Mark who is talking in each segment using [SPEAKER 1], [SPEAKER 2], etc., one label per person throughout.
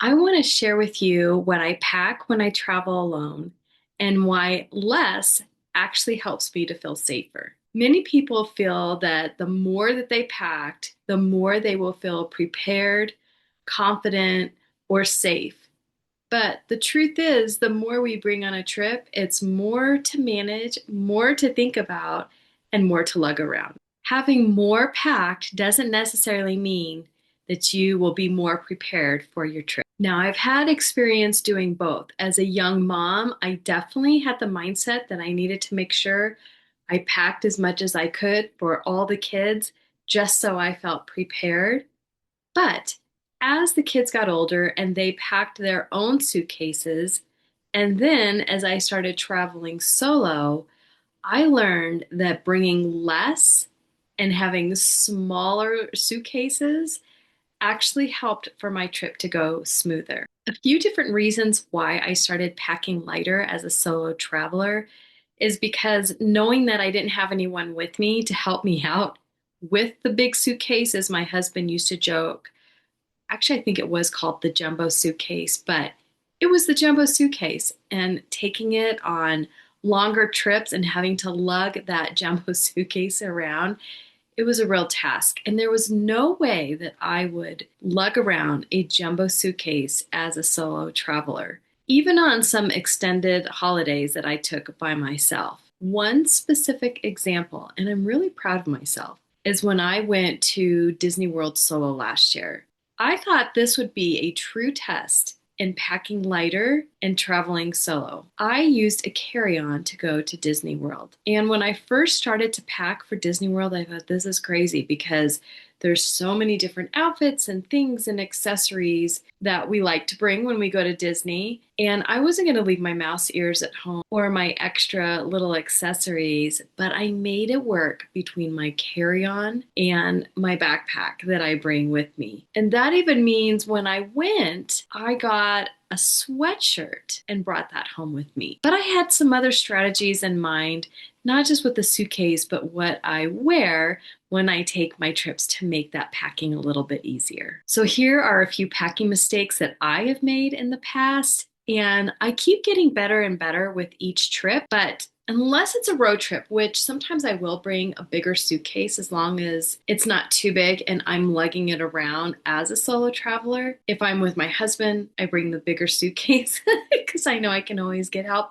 [SPEAKER 1] I want to share with you what I pack when I travel alone and why less actually helps me to feel safer. Many people feel that the more that they packed, the more they will feel prepared, confident, or safe. But the truth is, the more we bring on a trip, it's more to manage, more to think about, and more to lug around. Having more packed doesn't necessarily mean that you will be more prepared for your trip. Now, I've had experience doing both. As a young mom, I definitely had the mindset that I needed to make sure I packed as much as I could for all the kids just so I felt prepared. But as the kids got older and they packed their own suitcases, and then as I started traveling solo, I learned that bringing less and having smaller suitcases actually helped for my trip to go smoother. A few different reasons why I started packing lighter as a solo traveler is because knowing that I didn't have anyone with me to help me out with the big suitcase, as my husband used to joke. Actually, I think it was called the jumbo suitcase, but it was the jumbo suitcase. And taking it on longer trips and having to lug that jumbo suitcase around, it was a real task. And there was no way that I would lug around a jumbo suitcase as a solo traveler, even on some extended holidays that I took by myself. One specific example, and I'm really proud of myself, is when I went to Disney World solo last year. I thought this would be a true test in packing lighter and traveling solo. I used a carry-on to go to Disney World. And when I first started to pack for Disney World, I thought this is crazy because there's so many different outfits and things and accessories that we like to bring when we go to Disney. And I wasn't going to leave my mouse ears at home or my extra little accessories, but I made it work between my carry-on and my backpack that I bring with me. And that even means when I went, I got a sweatshirt and brought that home with me. But I had some other strategies in mind, not just with the suitcase, but what I wear when I take my trips to make that packing a little bit easier. So here are a few packing mistakes that I have made in the past, and I keep getting better and better with each trip, but unless it's a road trip, which sometimes I will bring a bigger suitcase as long as it's not too big and I'm lugging it around as a solo traveler. If I'm with my husband, I bring the bigger suitcase because I know I can always get help.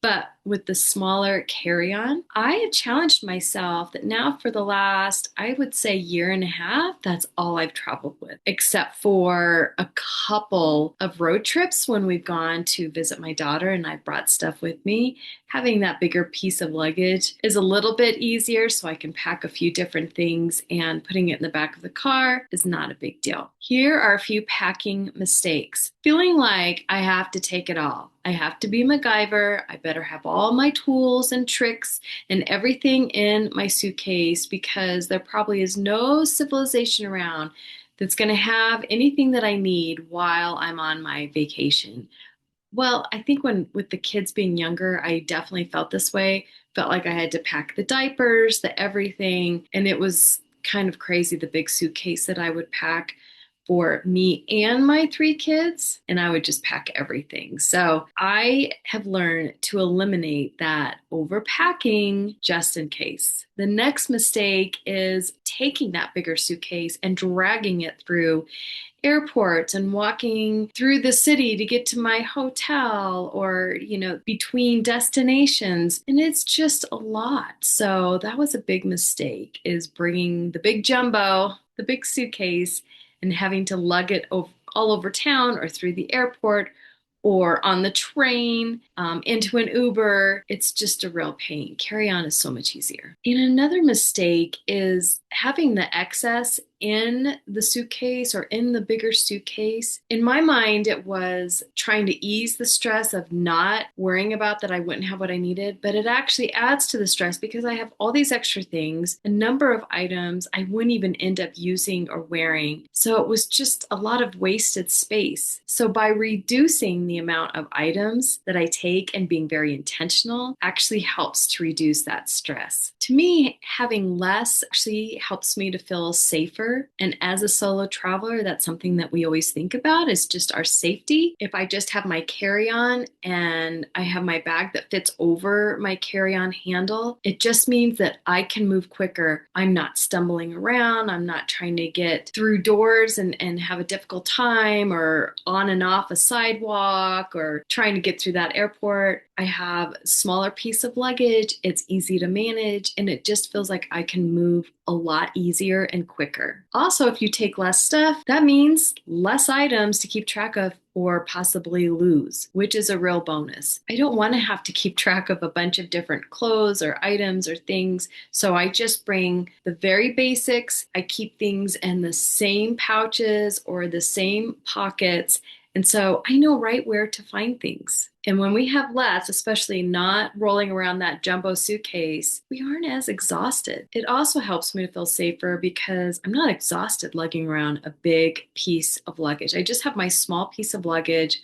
[SPEAKER 1] But with the smaller carry-on, I have challenged myself that now for the last, I would say, year and a half, that's all I've traveled with, except for a couple of road trips when we've gone to visit my daughter and I brought stuff with me. Having that bigger piece of luggage is a little bit easier, so I can pack a few different things, and putting it in the back of the car is not a big deal. Here are a few packing mistakes. Feeling like I have to take it all. I have to be MacGyver. I better have all my tools and tricks and everything in my suitcase because there probably is no civilization around that's going to have anything that I need while I'm on my vacation. Well, I think when with the kids being younger, I definitely felt this way. Felt like I had to pack the diapers, the everything, and it was kind of crazy the big suitcase that I would pack for me and my three kids, and I would just pack everything. So I have learned to eliminate that overpacking just in case. The next mistake is taking that bigger suitcase and dragging it through airports and walking through the city to get to my hotel or, between destinations. And it's just a lot. So that was a big mistake is bringing the big jumbo, the big suitcase, and having to lug it all over town or through the airport or on the train, into an Uber. It's just a real pain. Carry on is so much easier. And another mistake is having the excess in the suitcase or in the bigger suitcase. In my mind, it was trying to ease the stress of not worrying about that I wouldn't have what I needed, but it actually adds to the stress because I have all these extra things, a number of items I wouldn't even end up using or wearing. So it was just a lot of wasted space. So by reducing the amount of items that I take take and being very intentional actually helps to reduce that stress. To me, having less actually helps me to feel safer. And as a solo traveler, that's something that we always think about is just our safety. If I just have my carry-on and I have my bag that fits over my carry-on handle, it just means that I can move quicker. I'm not stumbling around. I'm not trying to get through doors and have a difficult time or on and off a sidewalk or trying to get through that airport. I have a smaller piece of luggage. It's easy to manage and it just feels like I can move a lot easier and quicker. Also, if you take less stuff, that means less items to keep track of or possibly lose, which is a real bonus. I don't want to have to keep track of a bunch of different clothes or items or things, so I just bring the very basics. I keep things in the same pouches or the same pockets, and so I know right where to find things. And when we have less, especially not rolling around that jumbo suitcase, we aren't as exhausted. It also helps me to feel safer because I'm not exhausted lugging around a big piece of luggage. I just have my small piece of luggage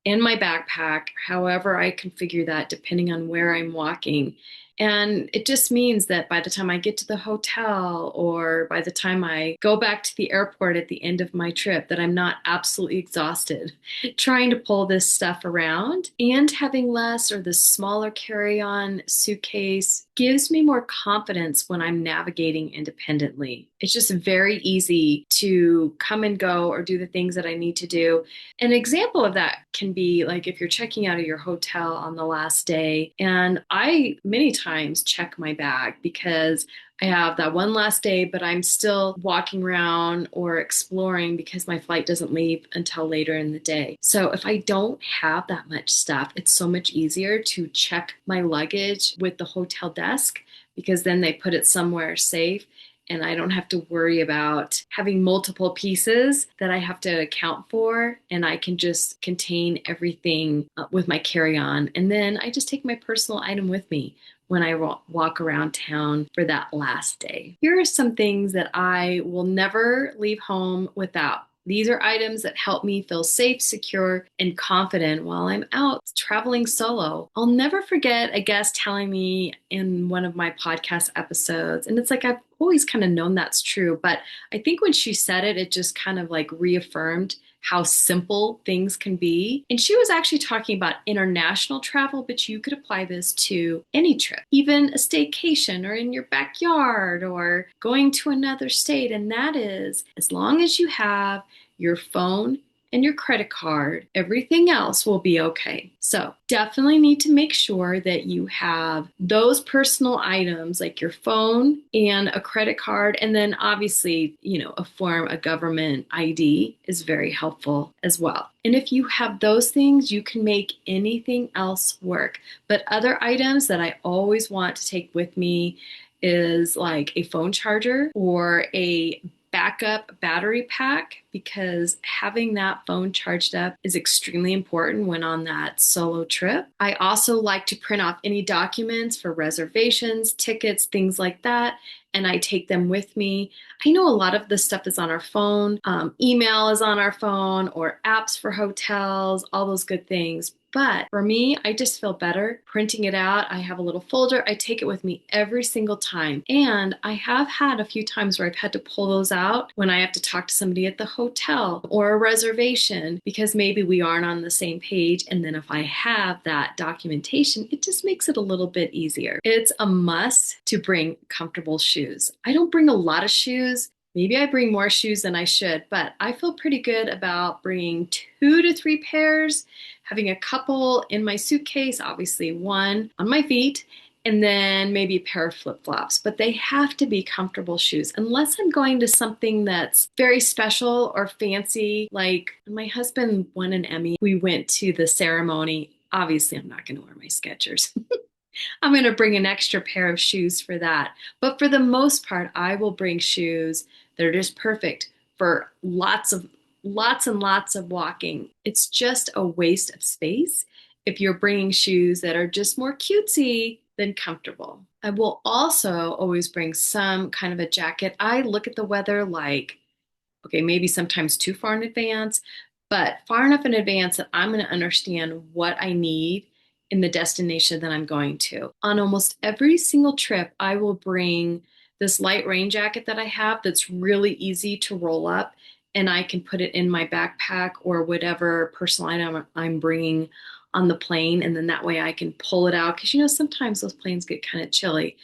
[SPEAKER 1] in my backpack, however I configure that depending on where I'm walking. And it just means that by the time I get to the hotel or by the time I go back to the airport at the end of my trip, that I'm not absolutely exhausted trying to pull this stuff around. And having less or the smaller carry-on suitcase gives me more confidence when I'm navigating independently. It's just very easy to come and go or do the things that I need to do. An example of that can be like if you're checking out of your hotel on the last day, and I many times check my bag because I have that one last day, but I'm still walking around or exploring because my flight doesn't leave until later in the day. So if I don't have that much stuff, it's so much easier to check my luggage with the hotel desk because then they put it somewhere safe and I don't have to worry about having multiple pieces that I have to account for. And I can just contain everything with my carry-on. And then I just take my personal item with me when I walk around town for that last day. Here are some things that I will never leave home without. These are items that help me feel safe, secure, and confident while I'm out traveling solo. I'll never forget a guest telling me in one of my podcast episodes, and it's like I've always kind of known that's true, but I think when she said it, it just kind of like reaffirmed how simple things can be. And she was actually talking about international travel, but you could apply this to any trip, even a staycation or in your backyard or going to another state. And that is, as long as you have your phone and your credit card, everything else will be okay. So definitely need to make sure that you have those personal items like your phone and a credit card. And then obviously, a government ID is very helpful as well. And if you have those things, you can make anything else work. But other items that I always want to take with me is like a phone charger or a backup battery pack because having that phone charged up is extremely important when on that solo trip. I also like to print off any documents for reservations, tickets, things like that, and I take them with me. I know a lot of this stuff is on our phone. Email is on our phone or apps for hotels, all those good things. But for me, I just feel better printing it out. I have a little folder. I take it with me every single time. And I have had a few times where I've had to pull those out when I have to talk to somebody at the hotel or a reservation because maybe we aren't on the same page. And then if I have that documentation, it just makes it a little bit easier. It's a must to bring comfortable shoes. I don't bring a lot of shoes. Maybe I bring more shoes than I should, but I feel pretty good about bringing 2 to 3 pairs, having a couple in my suitcase, obviously one on my feet, and then maybe a pair of flip-flops. But they have to be comfortable shoes, unless I'm going to something that's very special or fancy. Like when my husband won an Emmy, we went to the ceremony. Obviously, I'm not going to wear my Skechers. I'm going to bring an extra pair of shoes for that. But for the most part, I will bring shoes that are just perfect for lots and lots of walking. It's just a waste of space if you're bringing shoes that are just more cutesy than comfortable. I will also always bring some kind of a jacket. I look at the weather like, okay, maybe sometimes too far in advance, but far enough in advance that I'm going to understand what I need in the destination that I'm going to. On almost every single trip, I will bring this light rain jacket that I have that's really easy to roll up, and I can put it in my backpack or whatever personal item I'm bringing on the plane. And then that way I can pull it out because, sometimes those planes get kind of chilly.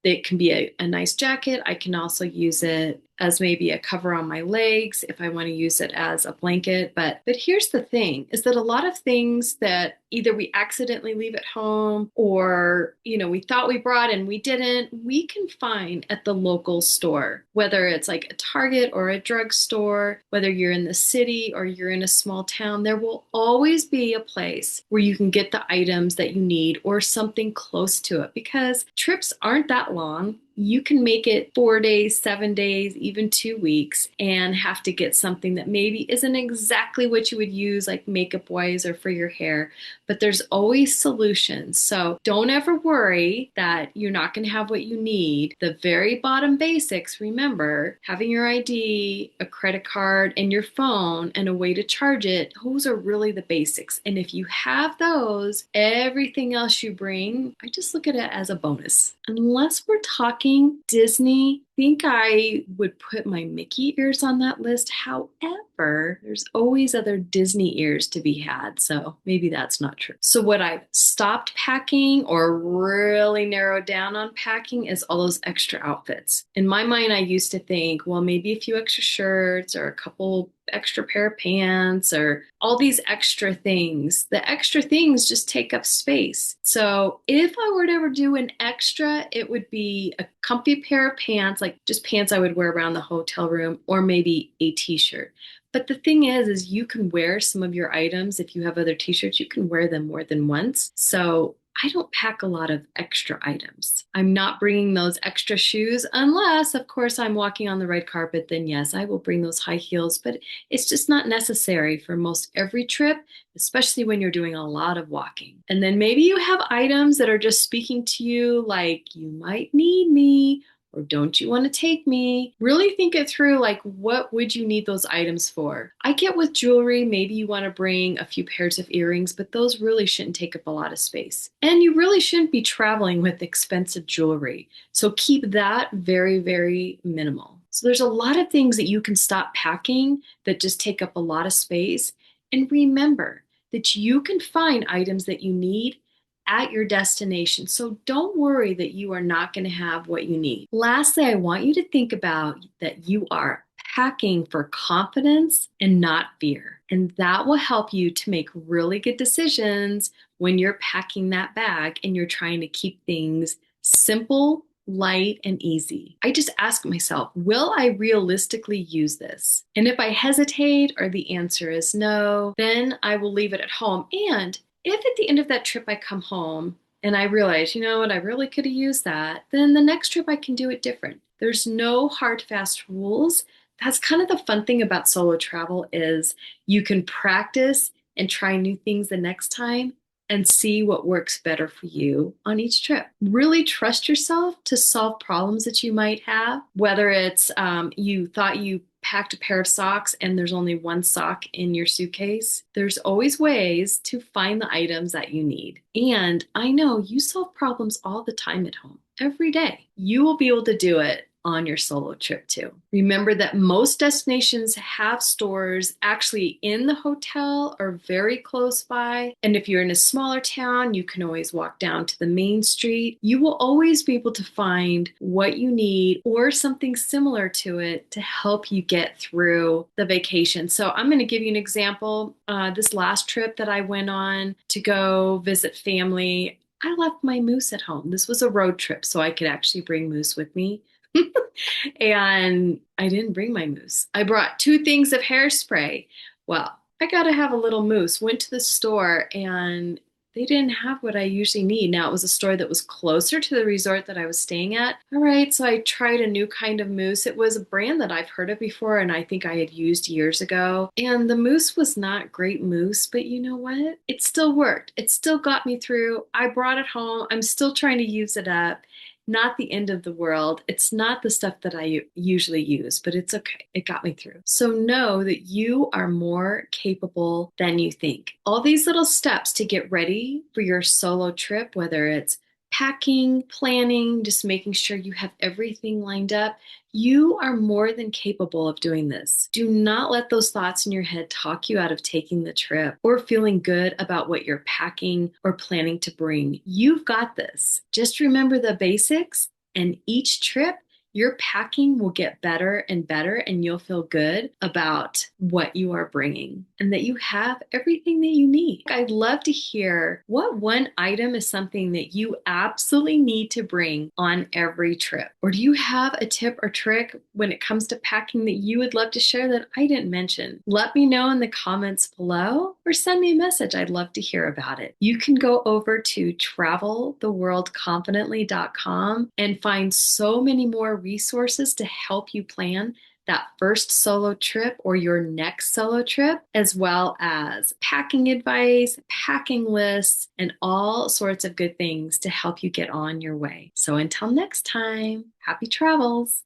[SPEAKER 1] It can be a nice jacket. I can also use it as maybe a cover on my legs if I want to use it as a blanket. But here's the thing is that a lot of things that either we accidentally leave at home or, we thought we brought and we didn't, we can find at the local store, whether it's like a Target or a drugstore, whether you're in the city or you're in a small town, there will always be a place where you can get the items that you need or something close to it because trips aren't that long. You can make it 4 days, 7 days, even 2 weeks, and have to get something that maybe isn't exactly what you would use, like makeup wise or for your hair, but there's always solutions. So don't ever worry that you're not going to have what you need. The very bottom basics, remember, having your ID, a credit card, and your phone, and a way to charge it, those are really the basics. And if you have those, everything else you bring, I just look at it as a bonus. Unless we're talking Disney, I think I would put my Mickey ears on that list. However, there's always other Disney ears to be had, so maybe that's not true. So what I've stopped packing or really narrowed down on packing is all those extra outfits. In my mind, I used to think, well, maybe a few extra shirts or a couple extra pair of pants or all these extra things. The extra things just take up space. So if I were to ever do an extra, it would be a comfy pair of pants, like just pants I would wear around the hotel room, or maybe a t-shirt. But the thing is you can wear some of your items. If you have other t-shirts, you can wear them more than once. So I don't pack a lot of extra items. I'm not bringing those extra shoes unless, of course, I'm walking on the red carpet. Then yes, I will bring those high heels, but it's just not necessary for most every trip, especially when you're doing a lot of walking. And then maybe you have items that are just speaking to you, like you might need me, or don't you want to take me? Really think it through, like what would you need those items for? I get with jewelry, maybe you want to bring a few pairs of earrings, but those really shouldn't take up a lot of space. And you really shouldn't be traveling with expensive jewelry. So keep that very, very minimal. So there's a lot of things that you can stop packing that just take up a lot of space. And remember that you can find items that you need at your destination. So don't worry that you are not going to have what you need. Lastly, I want you to think about that you are packing for confidence and not fear. And that will help you to make really good decisions when you're packing that bag and you're trying to keep things simple, light, and easy. I just ask myself, will I realistically use this? And if I hesitate or the answer is no, then I will leave it at home. And if at the end of that trip I come home and I realize, you know what, I really could have used that, then the next trip I can do it different. There's no hard, fast rules. That's kind of the fun thing about solo travel is you can practice and try new things the next time and see what works better for you on each trip. Really trust yourself to solve problems that you might have, whether it's you thought you packed a pair of socks and there's only one sock in your suitcase. There's always ways to find the items that you need. And I know you solve problems all the time at home, every day. You will be able to do it on your solo trip too. Remember that most destinations have stores actually in the hotel or very close by. And if you're in a smaller town, you can always walk down to the main street. You will always be able to find what you need or something similar to it to help you get through the vacation. So I'm going to give you an example. This last trip that I went on to go visit family, I left my moose at home. This was a road trip, so I could actually bring moose with me. And I didn't bring my mousse. I brought 2 things of hairspray. Well, I got to have a little mousse. Went to the store and they didn't have what I usually need. Now, it was a store that was closer to the resort that I was staying at. All right, so I tried a new kind of mousse. It was a brand that I've heard of before and I think I had used years ago. And the mousse was not great mousse, but you know what? It still worked. It still got me through. I brought it home. I'm still trying to use it up. not the end of the world. It's not the stuff that I usually use, but it's okay. It got me through. So know that you are more capable than you think. All these little steps to get ready for your solo trip, whether it's packing, planning, just making sure you have everything lined up. You are more than capable of doing this. Do not let those thoughts in your head talk you out of taking the trip or feeling good about what you're packing or planning to bring. You've got this. Just remember the basics, and each trip your packing will get better and better, and you'll feel good about what you are bringing and that you have everything that you need. I'd love to hear what one item is something that you absolutely need to bring on every trip. Or do you have a tip or trick when it comes to packing that you would love to share that I didn't mention? Let me know in the comments below or send me a message. I'd love to hear about it. You can go over to traveltheworldconfidently.com and find so many more resources to help you plan that first solo trip or your next solo trip, as well as packing advice, packing lists, and all sorts of good things to help you get on your way. So until next time, happy travels.